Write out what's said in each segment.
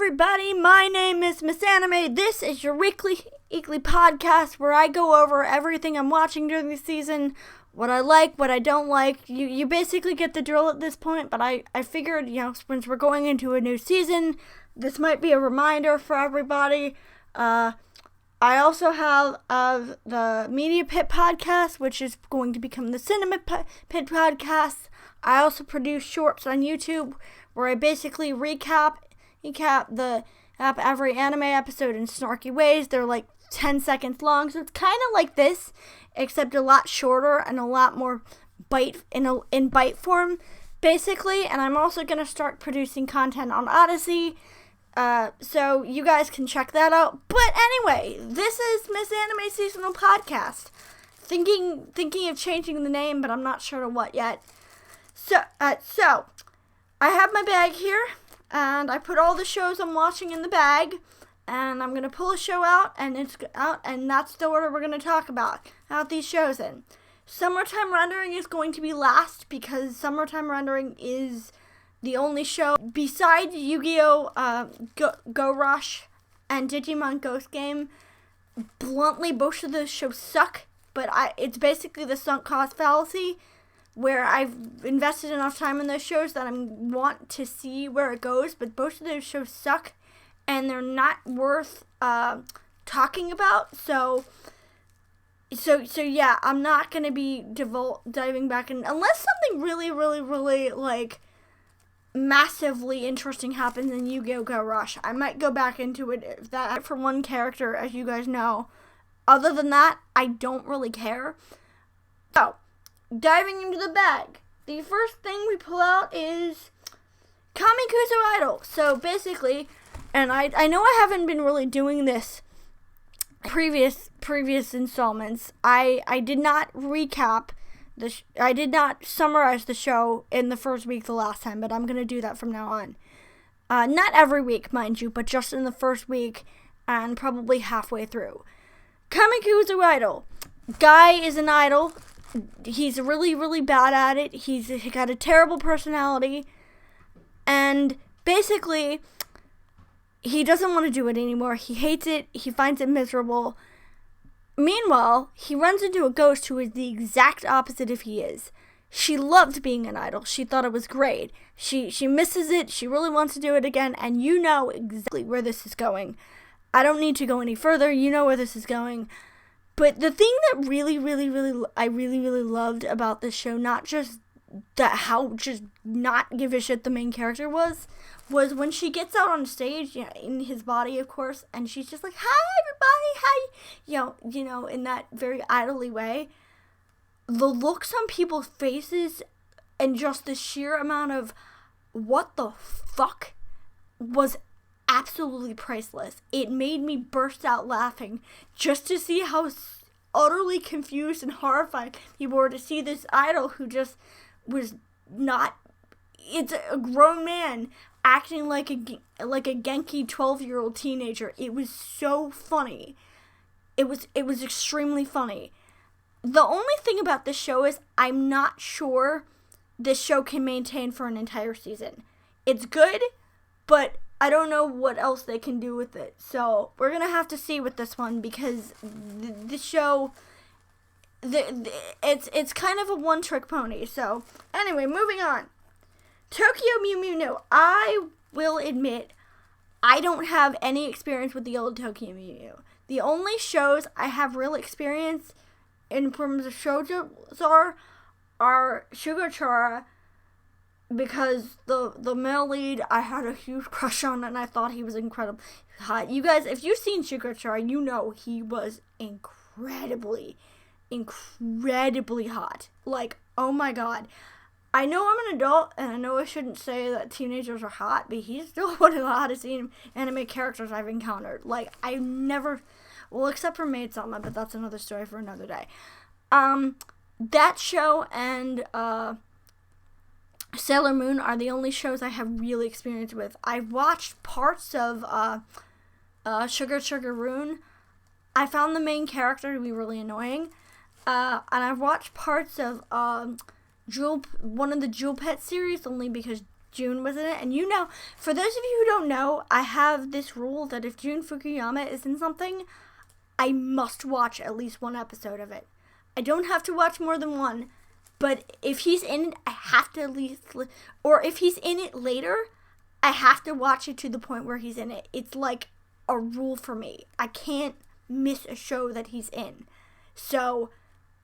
everybody, my name is Miss Anime. This is your weekly podcast where I go over everything I'm watching during the season, what I like, what I don't like. You basically get the drill at this point, but I figured, since we're going into a new season, this might be a reminder for everybody. I also have the Media Pit podcast, which is going to become the Cinema Pit podcast. I also produce shorts on YouTube where I basically recap every anime episode in snarky ways. They're like 10 seconds long, so it's kind of like this, except a lot shorter and a lot more in bite form, basically. And I'm also going to start producing content on Odysee, so you guys can check that out. But anyway, this is Miss Anime Seasonal Podcast. Thinking of changing the name, but I'm not sure to what yet. So I have my bag here, and I put all the shows I'm watching in the bag, and I'm going to pull a show out, and that's the order we're going to talk about these shows in. Summertime Rendering is going to be last, because Summertime Rendering is the only show, besides Yu-Gi-Oh! Go Rush and Digimon Ghost Game. Bluntly, both of those shows suck, but it's basically the sunk cost fallacy, where I've invested enough time in those shows that I want to see where it goes, but both of those shows suck, and they're not worth talking about. So yeah, I'm not gonna be diving back in unless something really, really, really like massively interesting happens in Yu-Gi-Oh! Go Rush. I might go back into it if that for one character, as you guys know. Other than that, I don't really care. So, diving into the bag, the first thing we pull out is Kamikus Arrival. So basically, and I know I haven't been really doing this previous installments. I did not recap I did not summarize the show in the first week the last time, but I'm gonna do that from now on. Not every week, mind you, but just in the first week and probably halfway through. Kamikus Arrival. Guy is an idol. He's really, really bad at it. He's got a terrible personality. And basically, he doesn't want to do it anymore. He hates it. He finds it miserable. Meanwhile, he runs into a ghost who is the exact opposite of he is. She loved being an idol. She thought it was great. She misses it. She really wants to do it again. And you know exactly where this is going. I don't need to go any further. You know where this is going. But the thing that I really loved about this show, not just how just not give a shit the main character was when she gets out on stage, in his body, of course, and she's just like, "Hi, everybody, hi," in that very idly way. The looks on people's faces and just the sheer amount of what the fuck was absolutely priceless. It made me burst out laughing just to see how utterly confused and horrified people were to see this idol who just was not. It's a grown man acting like a genki 12-year-old teenager. It was so funny. It was extremely funny. The only thing about this show is I'm not sure this show can maintain for an entire season. It's good, but I don't know what else they can do with it. So we're going to have to see with this one, because the show, it's kind of a one-trick pony. So anyway, moving on. Tokyo Mew Mew Mew. I will admit, I don't have any experience with the old Tokyo Mew Mew. The only shows I have real experience in terms of shoujos are Shugachara, because the male lead I had a huge crush on, and I thought he was incredibly hot. You guys, if you've seen Shugachara, you know he was incredibly hot. Like, oh my god. I know I'm an adult, and I know I shouldn't say that teenagers are hot, but he's still one of the hottest anime characters I've encountered. Like, I never, well, except for Maid-sama, but that's another story for another day. That show and Sailor Moon are the only shows I have really experience with. I've watched parts of Sugar Sugar Rune. I found the main character to be really annoying. And I've watched parts of one of the Jewel Pet series, only because Jun was in it. And you know, for those of you who don't know, I have this rule that if Jun Fukuyama is in something, I must watch at least one episode of it. I don't have to watch more than one, but if he's in it, I have to at least, or if he's in it later, I have to watch it to the point where he's in it. It's like a rule for me. I can't miss a show that he's in. So,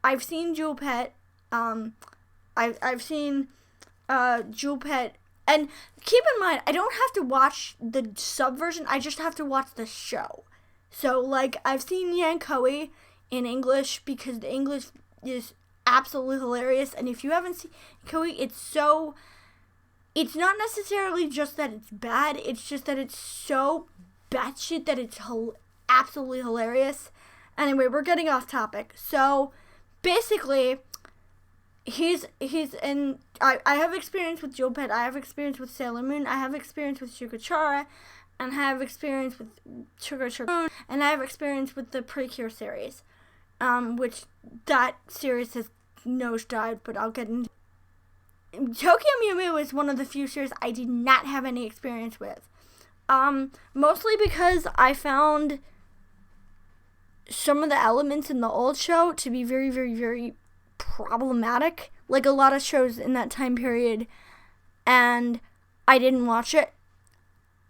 I've seen Jewel Pet. I've seen Jewel Pet. And keep in mind, I don't have to watch the sub version. I just have to watch the show. So, like, I've seen Yankoi in English because the English is absolutely hilarious. And if you haven't seen Yankoi, it's not necessarily just that it's bad. It's just that it's so batshit that it's absolutely hilarious. Anyway, we're getting off topic. So, basically, he's in. I have experience with Jewel Pet. I have experience with Sailor Moon. I have experience with Shugachara. And I have experience with Sugar Moon. And I have experience with the Precure series. Which that series has nosedived, but I'll get into. Tokyo Mew Mew is one of the few series I did not have any experience with. Mostly because I found some of the elements in the old show to be very, very, very problematic. Like a lot of shows in that time period. And I didn't watch it.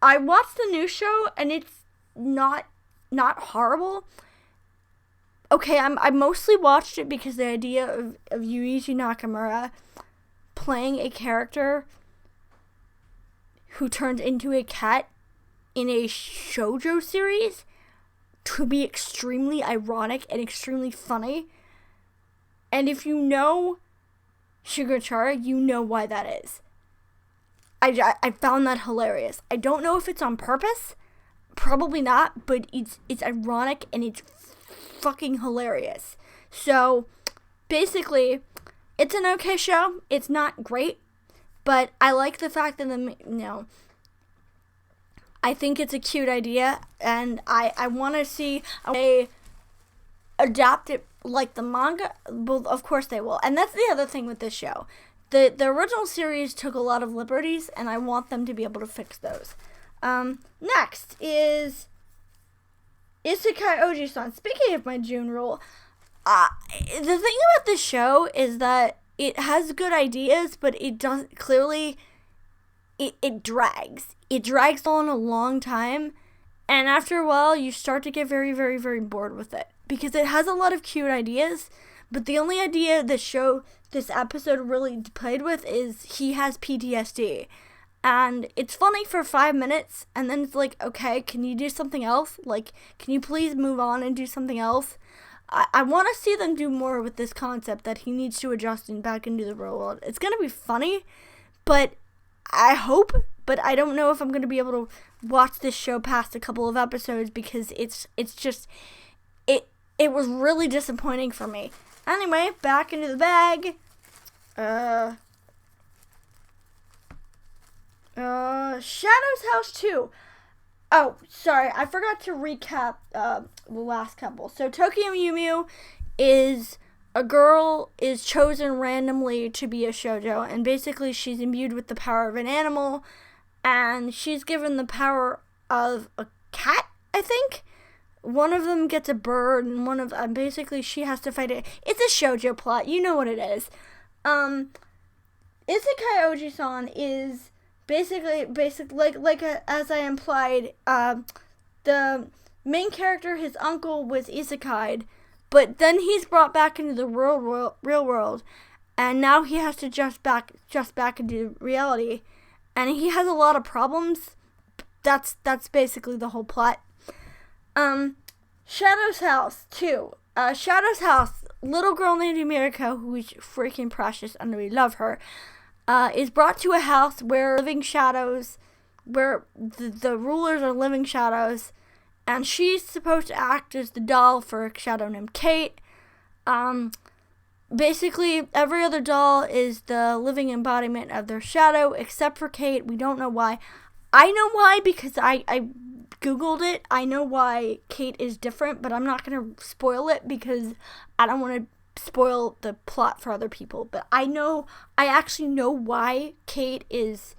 I watched the new show and it's not horrible. Okay, I mostly watched it because the idea of Yuichi Nakamura playing a character who turned into a cat in a shoujo series to be extremely ironic and extremely funny. And if you know Shugachara, you know why that is. I found that hilarious. I don't know if it's on purpose. Probably not, but it's ironic and it's fucking hilarious. So, basically, it's an okay show. It's not great, but I like the fact that I think it's a cute idea, and I want to see they adapt it like the manga. Well, of course they will, and that's the other thing with this show. The original series took a lot of liberties, and I want them to be able to fix those. Next is Isekai Oji-san. Speaking of my June rule, the thing about this show is that it has good ideas, but it doesn't clearly. It drags. It drags on a long time, and after a while, you start to get very, very, very bored with it because it has a lot of cute ideas. But the only idea this episode really played with is he has PTSD. And it's funny for 5 minutes, and then it's like, okay, can you do something else? Like, can you please move on and do something else? I want to see them do more with this concept that he needs to adjust back into the real world. It's going to be funny, but I hope, but I don't know if I'm going to be able to watch this show past a couple of episodes because it's just, it was really disappointing for me. Anyway, back into the bag. Shadow's House 2. Oh, sorry, I forgot to recap the last couple. So Tokyo Mew Mew is a girl is chosen randomly to be a shoujo, and basically she's imbued with the power of an animal, and she's given the power of a cat, I think. One of them gets a bird, and one of them, basically she has to fight it. It's a shoujo plot, you know what it is. Isekai Oji-san is basically as I implied, the main character, his uncle, was isekai'd, but then he's brought back into the real world, and now he has to adjust back into reality, and he has a lot of problems. That's basically the whole plot. Shadow's House 2. Shadow's House, little girl named Miriko, who is freaking precious, and we love her, is brought to a house where living shadows, where the rulers are living shadows, and she's supposed to act as the doll for a shadow named Kate. Basically, every other doll is the living embodiment of their shadow, except for Kate. We don't know why. I know why because I Googled it. I know why Kate is different, but I'm not going to spoil it because I don't want to spoil the plot for other people. But I actually know why Kate is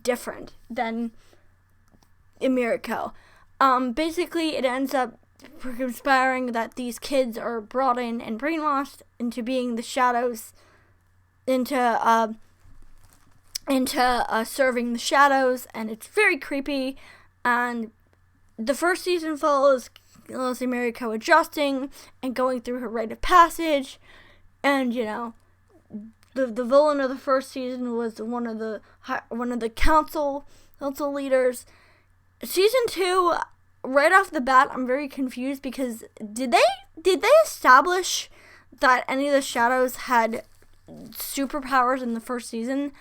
different than Emiriko. Basically, it ends up conspiring that these kids are brought in and brainwashed into being the shadows, into serving the shadows, and it's very creepy. And the first season follows Emiriko adjusting and going through her rite of passage, and the villain of the first season was one of the council leaders. Season 2, right off the bat, I'm very confused because did they establish that any of the shadows had superpowers in the first season?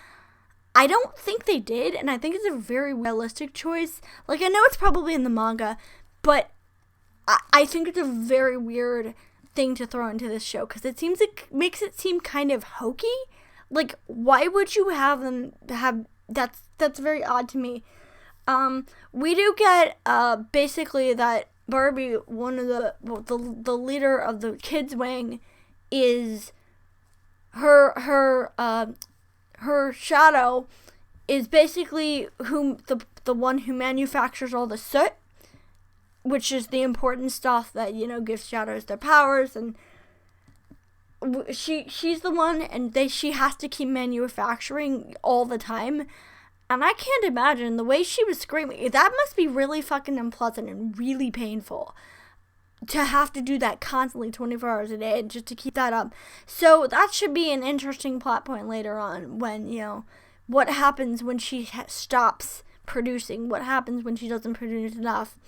I don't think they did, and I think it's a very realistic choice. Like, I know it's probably in the manga, but I think it's a very weird thing to throw into this show because it makes it seem kind of hokey. Like, why would you have them have that's very odd to me. We do get basically that Barbie, one of the leader of the kids wing, is her shadow is basically the one who manufactures all the soot, which is the important stuff that gives shadows their powers, and she's the one, and she has to keep manufacturing all the time. And I can't imagine the way she was screaming. That must be really fucking unpleasant and really painful to have to do that constantly 24 hours a day just to keep that up. So that should be an interesting plot point later on when, what happens when she stops producing, what happens when she doesn't produce enough.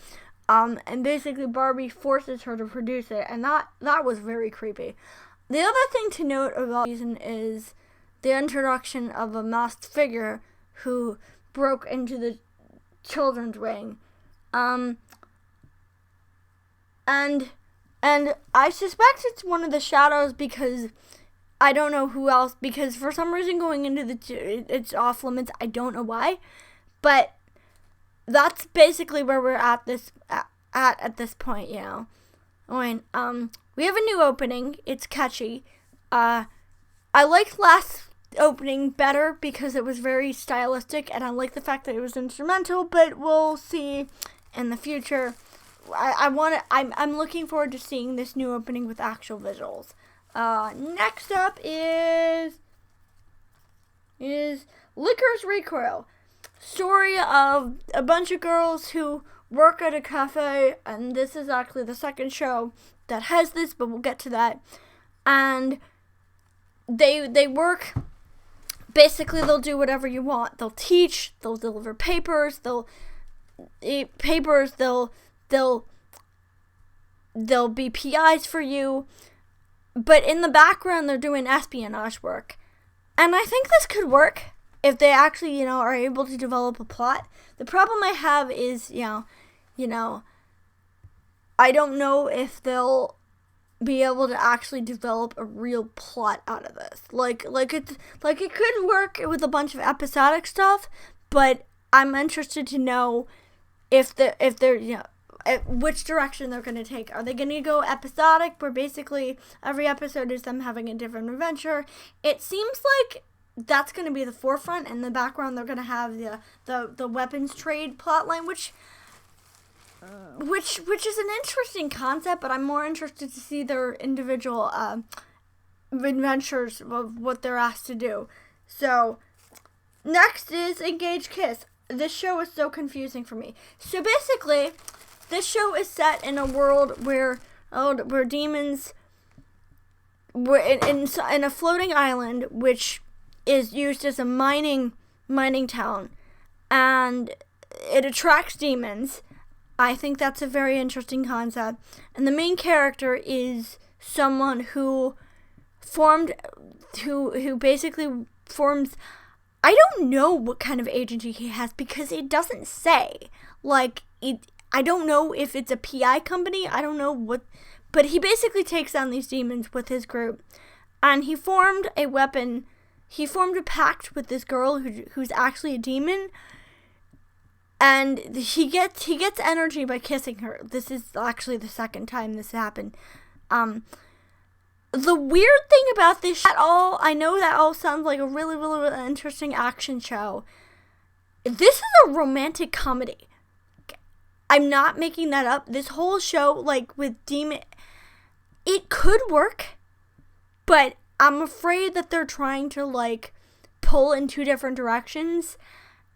And basically Barbie forces her to produce it, and that was very creepy. The other thing to note about the season is the introduction of a masked figure who broke into the children's wing. And I suspect it's one of the shadows because I don't know who else, because for some reason going into it's off limits. I don't know why, but that's basically where we're at this point, we have a new opening. It's catchy. I liked last opening better because it was very stylistic, and I like the fact that it was instrumental, but we'll see in the future. I'm looking forward to seeing this new opening with actual visuals. Next up is Licorice Recoil. Story of a bunch of girls who work at a cafe, and this is actually the second show that has this, but we'll get to that. And they work. Basically, they'll do whatever you want. They'll teach. They'll deliver papers. They'll eat papers. They'll be PIs for you. But in the background, they're doing espionage work. And I think this could work if they actually, are able to develop a plot. The problem I have is, I don't know if they'll be able to actually develop a real plot out of this. Like it could work with a bunch of episodic stuff, but I'm interested to know if they're which direction they're going to take. Are they going to go episodic, where basically every episode is them having a different adventure? It seems like that's going to be the forefront. In the background, they're going to have the weapons trade plotline, which is an interesting concept, but I'm more interested to see their individual adventures of what they're asked to do. So, next is Engage Kiss. This show is so confusing for me. So basically, this show is set in a world where demons were in a floating island, which is used as a mining town, and it attracts demons. I think that's a very interesting concept. And the main character is someone who basically forms, I don't know what kind of agency he has because it doesn't say. I don't know if it's a PI company. I don't know what, but he basically takes down these demons with his group. And he formed a weapon. He formed a pact with this girl who's actually a demon. And he gets energy by kissing her. This is actually the second time this happened. The weird thing about this I know that all sounds like a really, really, really interesting action show. this is a romantic comedy. I'm not making that up. This whole show, like, with Demon, it could work, but I'm afraid that they're trying to, like, pull in two different directions,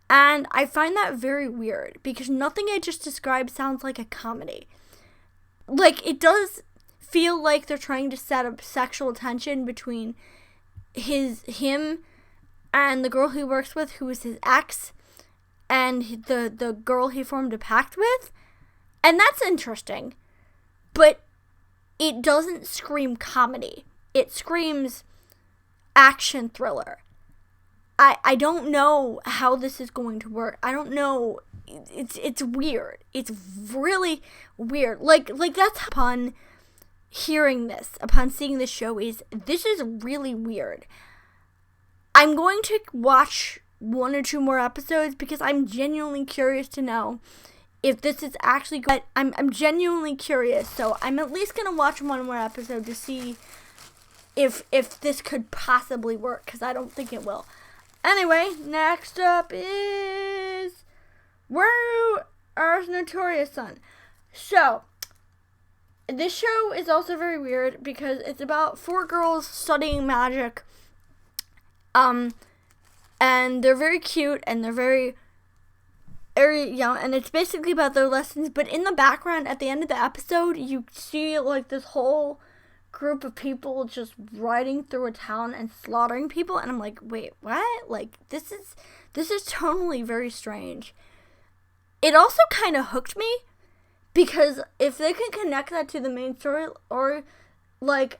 and I find that very weird, because nothing I just described sounds like a comedy. Like, it does feel like they're trying to set up sexual tension between him and the girl he works with, who is his ex, and the girl he formed a pact with, and that's interesting, but it doesn't scream comedy. It screams action thriller. I don't know how this is going to work. I don't know. It's weird. It's really weird. Like that's upon hearing this, upon seeing this show, this is really weird. I'm going to watch 1 or 2 more episodes because I'm genuinely curious to know if this is actually good. I'm genuinely curious, so I'm at least gonna watch 1 more episode to see if this could possibly work, because I don't think it will. Anyway, next up is Where Are Notorious Son. So, this show is also very weird because it's about 4 girls studying magic. And they're very cute and they're very young, and it's basically about their lessons, but in the background at the end of the episode, you see like this whole group of people just riding through a town and slaughtering people, and I'm like, wait, what? Like, this is totally very strange. It also kind of hooked me, because if they can connect that to the main story, or like,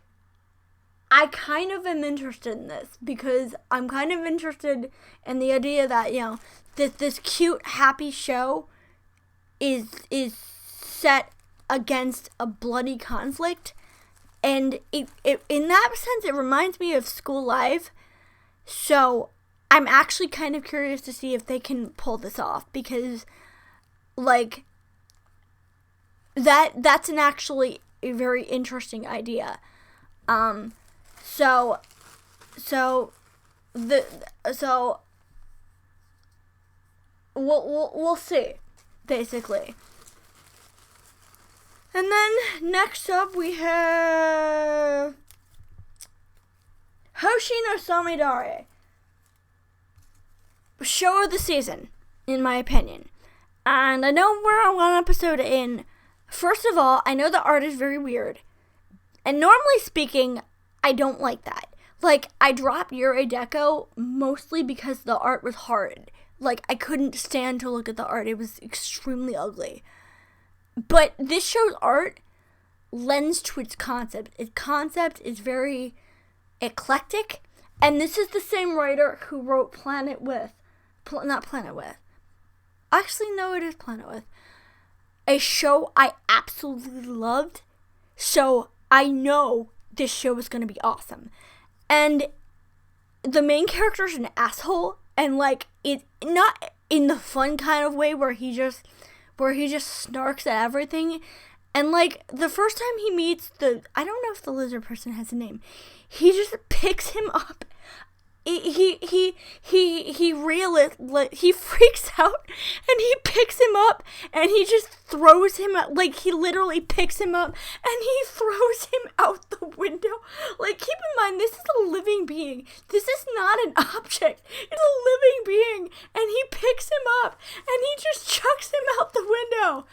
I kind of am interested in this, because I'm kind of interested in the idea that, you know, that this cute, happy show is set against a bloody conflict. And it in that sense, it reminds me of school life. So I'm actually kind of curious to see if they can pull this off, because, like, that's actually a very interesting idea. So we'll see, basically. And then next up we have Hoshinosama, show of the season, in my opinion. And I know we're on 1 episode in. First of all, I know the art is very weird. And normally speaking, I don't like that. Like, I dropped Yurei Deco mostly because the art was horrid. Like, I couldn't stand to look at the art. It was extremely ugly. But this show's art lends to its concept. Its concept is very eclectic. And this is the same writer who wrote Planet With. Not Planet With. Actually, no, it is Planet With. A show I absolutely loved. So I know this show is going to be awesome. And the main character is an asshole. And, like, it not in the fun kind of way where he just snarks at everything. And, like, the first time he meets I don't know if the lizard person has a name. He just picks him up. He freaks out, and he picks him up, and he just throws him out. Like, he literally picks him up, and he throws him out the window. Like, keep in mind, this is a living being. This is not an object. It's a living being, and he picks him up, and he just chucks him out the window.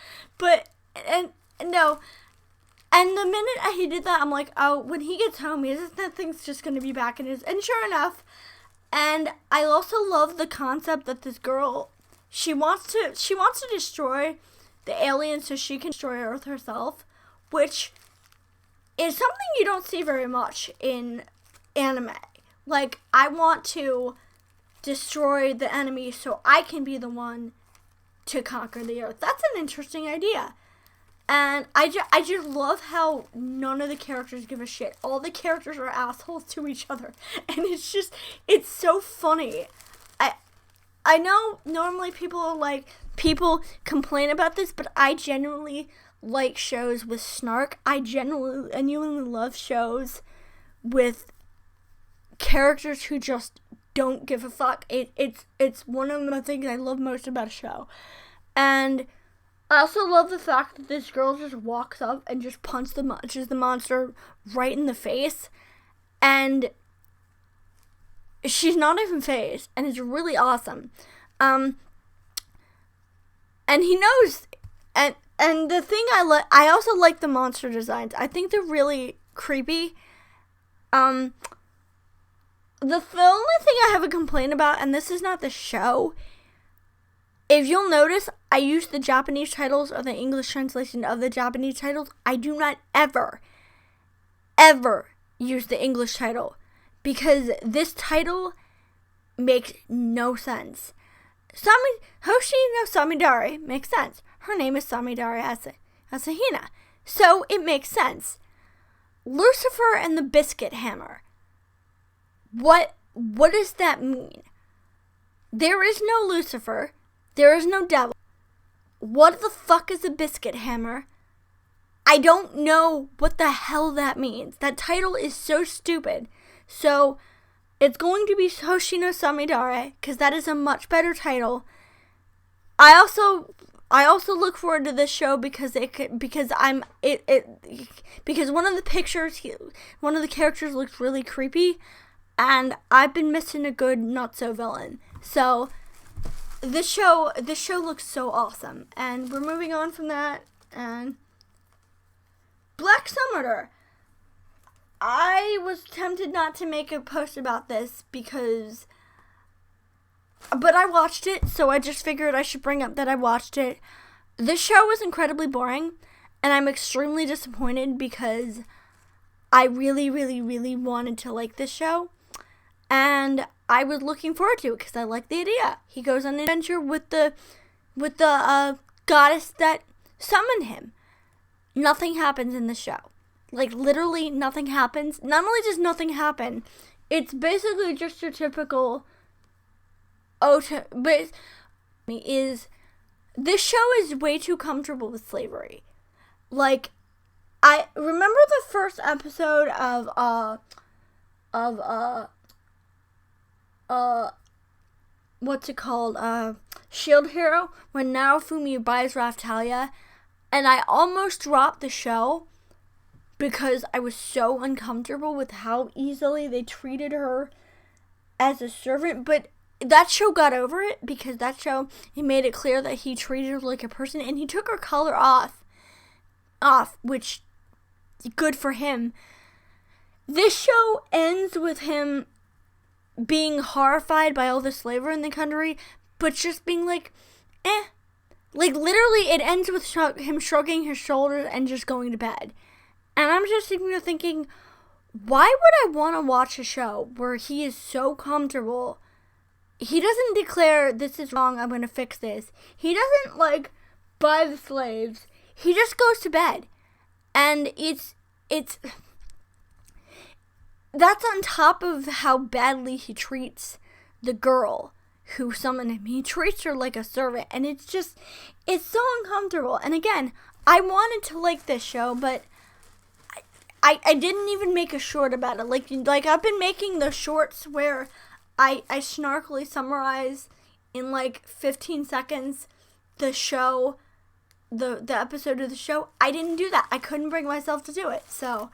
And the minute he did that, I'm like, oh, when he gets home, that thing's just going to be back in his... And sure enough, and I also love the concept that this girl, she wants to destroy the aliens so she can destroy Earth herself, which is something you don't see very much in anime. Like, I want to destroy the enemy so I can be the one to conquer the Earth. That's an interesting idea. And I just love how none of the characters give a shit. All the characters are assholes to each other. And it's so funny. I know normally people complain about this, but I genuinely like shows with snark. I genuinely love shows with characters who just don't give a fuck. It's one of the things I love most about a show. And I also love the fact that this girl just walks up and just punches the monster right in the face. And she's not even phased. And it's really awesome. And he knows. And the thing I also like the monster designs. I think they're really creepy. The only thing I have a complaint about, and this is not the show, if you'll notice, I use the Japanese titles or the English translation of the Japanese titles. I do not ever use the English title, because this title makes no sense. Hoshino Samidare makes sense. Her name is Samidare Asahina, so it makes sense. Lucifer and the Biscuit Hammer. What does that mean? There is no Lucifer. There is no devil. What the fuck is a biscuit hammer? I don't know what the hell that means. That title is so stupid. So, it's going to be Hoshino Samidare, because that is a much better title. I also look forward to this show because one of the pictures, one of the characters looks really creepy, and I've been missing a good not-so villain. So, this show looks so awesome. And we're moving on from that. And Black Summoner. I was tempted not to make a post about this but I watched it, so I just figured I should bring up that I watched it. This show was incredibly boring, and I'm extremely disappointed because I really, really, really wanted to like this show. And I was looking forward to it because I like the idea. He goes on an adventure with the goddess that summoned him. Nothing happens in the show. Like, literally nothing happens. Not only does nothing happen, it's basically just your typical this show is way too comfortable with slavery. Like, I remember the first episode of what's it called? Shield Hero, when Naofumi buys Raftalia, and I almost dropped the show because I was so uncomfortable with how easily they treated her as a servant. But that show got over it, because that show, he made it clear that he treated her like a person, and he took her color off, which, good for him. This show ends with him being horrified by all the slavery in the country, but just being like, eh. Like, literally, it ends with him shrugging his shoulders and just going to bed. And I'm just sitting there thinking, why would I want to watch a show where he is so comfortable? He doesn't declare, this is wrong, I'm going to fix this. He doesn't, like, buy the slaves. He just goes to bed. And it's that's on top of how badly he treats the girl who summoned him. He treats her like a servant, and it's so uncomfortable. And again, I wanted to like this show, but I didn't even make a short about it. Like I've been making the shorts where I snarkily summarize in like 15 seconds the show, the episode of the show. I didn't do that. I couldn't bring myself to do it. So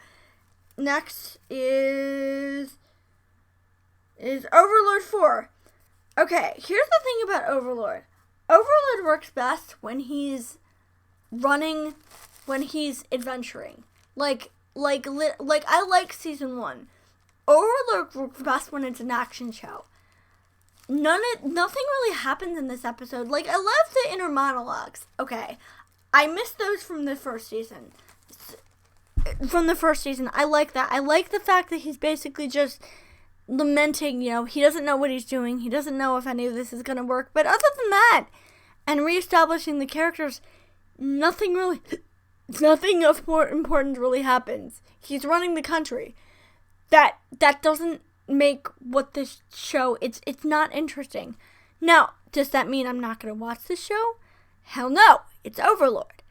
next is Overlord 4. Okay, here's the thing about Overlord. Overlord works best when he's running, when he's adventuring. Like I like season 1. Overlord works best when it's an action show. Nothing really happens in this episode. Like, I love the inner monologues. Okay, I missed those from the first season. I like that. I like the fact that he's basically just lamenting, he doesn't know what he's doing. He doesn't know if any of this is going to work. But other than that, and reestablishing the characters, nothing of importance really happens. He's running the country. That doesn't make what this show, it's not interesting. Now, does that mean I'm not going to watch this show? Hell no. It's Overlord.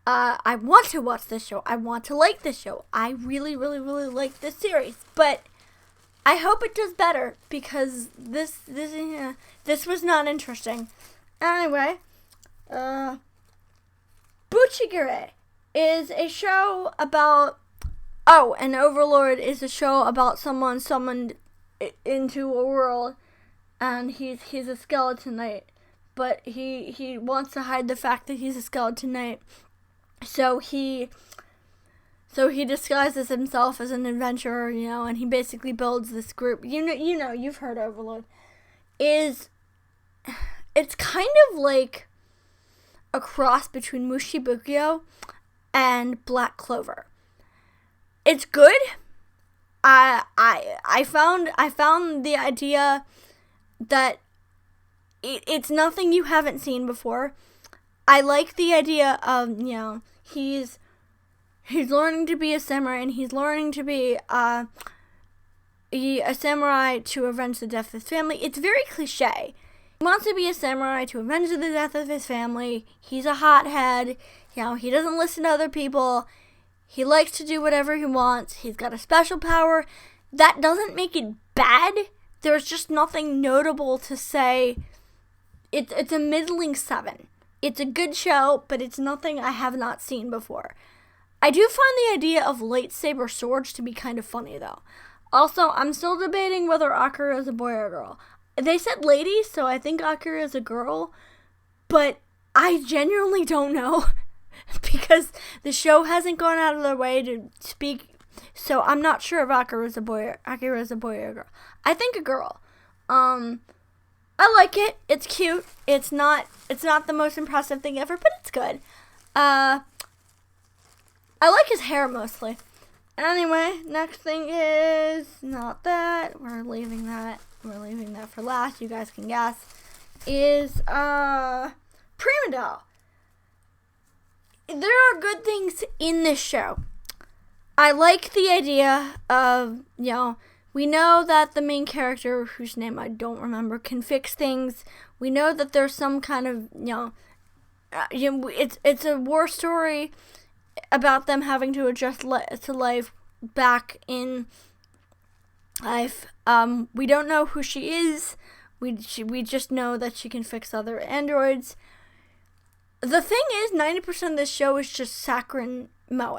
I want to watch this show. I want to like this show. I really, really, really like this series. But I hope it does better because this was not interesting. Anyway, Buchigure is a show about. Oh, and Overlord is a show about someone summoned into a world, and he's a skeleton knight, but he wants to hide the fact that he's a skeleton knight, so he disguises himself as an adventurer, and he basically builds this group. You've heard Overlord. It's kind of like a cross between Mushibukyo and Black Clover. It's good. I found the idea that it's nothing you haven't seen before. I like the idea of, he's learning to be a samurai, and he's learning to be a samurai to avenge the death of his family. It's very cliche. He wants to be a samurai to avenge the death of his family. He's a hothead. He doesn't listen to other people. He likes to do whatever he wants. He's got a special power. That doesn't make it bad. There's just nothing notable to say. It's a middling 7. It's a good show, but it's nothing I have not seen before. I do find the idea of lightsaber swords to be kind of funny, though. Also, I'm still debating whether Akira is a boy or a girl. They said lady, so I think Akira is a girl, but I genuinely don't know. Because the show hasn't gone out of their way to speak, so I'm not sure if Akira is a boy or a girl. I think a girl. I like it. It's cute. It's not the most impressive thing ever, but it's good. I like his hair mostly. Anyway, next thing is not that. We're leaving that for last. You guys can guess. Is Pyramidal. There are good things in this show. I like the idea of, we know that the main character, whose name I don't remember, can fix things. We know that there's some kind of, it's a war story about them having to adjust to life back in life. We don't know who she is. We just know that she can fix other androids. The thing is, 90% of this show is just Sakura Moe.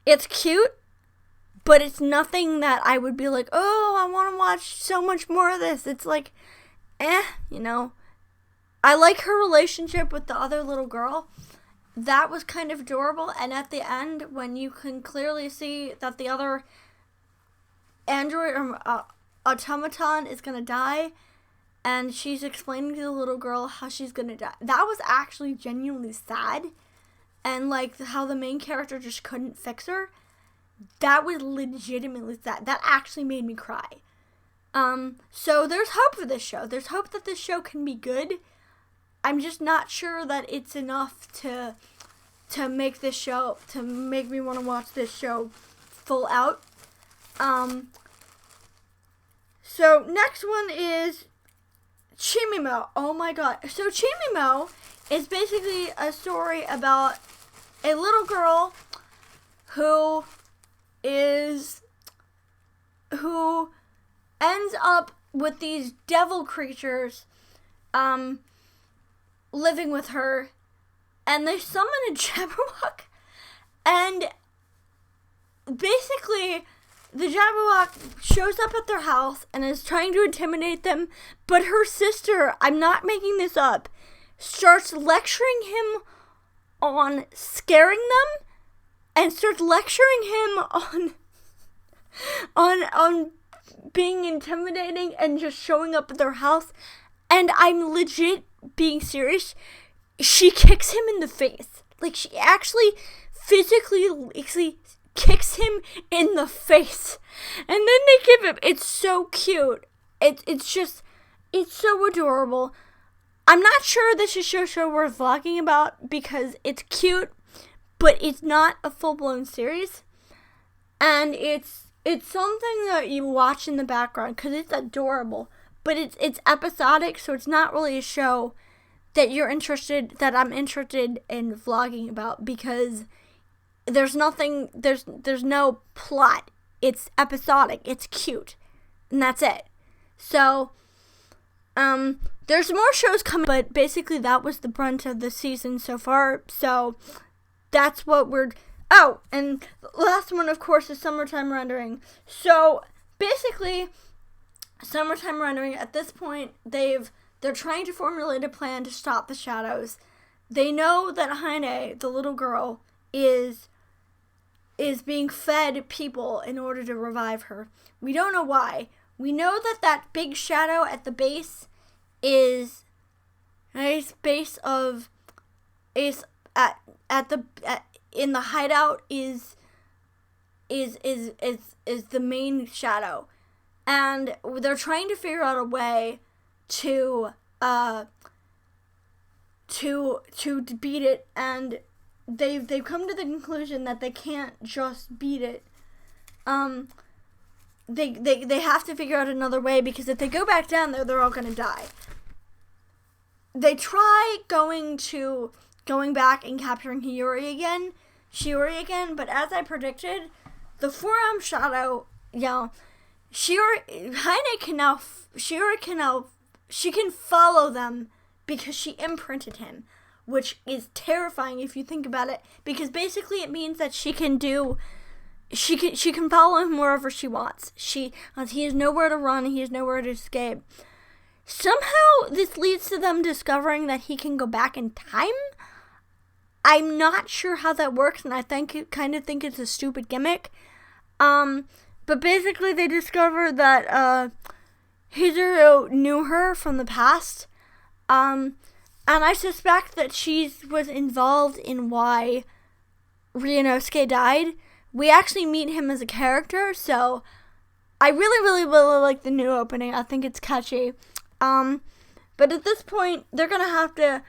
It's cute, but it's nothing that I would be like, oh, I want to watch so much more of this. It's like, I like her relationship with the other little girl. That was kind of adorable, and at the end, when you can clearly see that the other android or automaton is going to die, and she's explaining to the little girl how she's gonna die. That was actually genuinely sad. And like how the main character just couldn't fix her. That was legitimately sad. That actually made me cry. So there's hope for this show. There's hope that this show can be good. I'm just not sure that it's enough to make this show, to make me want to watch this show full out. So next one is Chimimo. Oh my god. So Chimimo is basically a story about a little girl who ends up with these devil creatures living with her, and they summon a Jabberwock, and basically the Jabberwock shows up at their house and is trying to intimidate them, but her sister, I'm not making this up, starts lecturing him on scaring them, and starts lecturing him on being intimidating and just showing up at their house. And I'm legit being serious. She kicks him in the face. Like, she actually physically kicks him in the face. And then they give him, it's so cute. It's so adorable. I'm not sure this is a show worth vlogging about because it's cute, but it's not a full-blown series. And it's something that you watch in the background because it's adorable. But it's episodic, so it's not really a show that I'm interested in vlogging about because there's no plot. It's episodic. It's cute. And that's it. So, there's more shows coming, but basically that was the brunt of the season so far. So, that's what we're... Oh, and the last one, of course, is Summertime Rendering. So, basically, Summertime Rendering, at this point, they're trying to formulate a plan to stop the shadows. They know that Heine, the little girl, is being fed people in order to revive her. We don't know why. We know that big shadow at the base is in the hideout is the main shadow, and they're trying to figure out a way to beat it, and they've come to the conclusion that they can't just beat it. They have to figure out another way, because if they go back down there, they're all gonna die. They try going back and capturing Shiori again, but as I predicted, the forearm shadow, Shiori can follow them because she imprinted him, which is terrifying if you think about it, because basically it means that she can follow him wherever she wants. He has nowhere to run, he has nowhere to escape. Somehow this leads to them discovering that he can go back in time. I'm not sure how that works, and I think it's a stupid gimmick. But basically they discover that Hizuru knew her from the past. And I suspect that she was involved in why Ryunosuke died. We actually meet him as a character, so I really, really, really like the new opening. I think it's catchy. But at this point, they're gonna have to,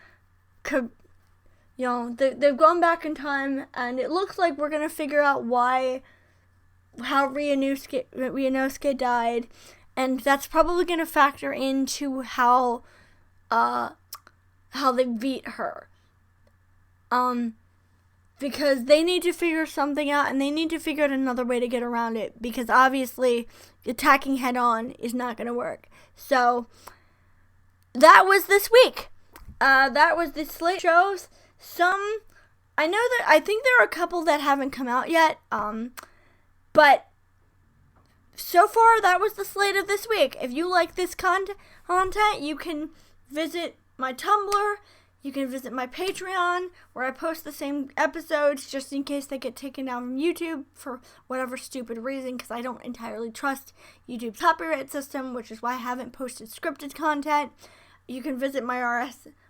they've gone back in time, and it looks like we're gonna figure out how Ryunosuke died, and that's probably gonna factor into how they beat her. Because they need to figure something out, and they need to figure out another way to get around it, because obviously attacking head on is not going to work. So that was this week. That was the slate shows. I think there are a couple that haven't come out yet. But so far that was the slate of this week. If you like this content, you can visit my Tumblr. You can visit my Patreon, where I post the same episodes just in case they get taken down from YouTube for whatever stupid reason, because I don't entirely trust YouTube's copyright system, which is why I haven't posted scripted content. You can visit my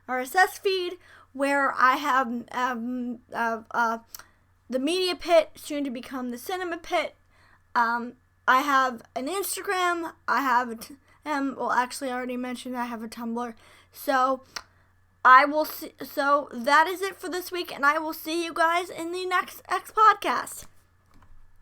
RSS feed, where I have the Media Pit, soon to become the Cinema Pit. I have an Instagram. I already mentioned I have a Tumblr. So that is it for this week, and I will see you guys in the next podcast.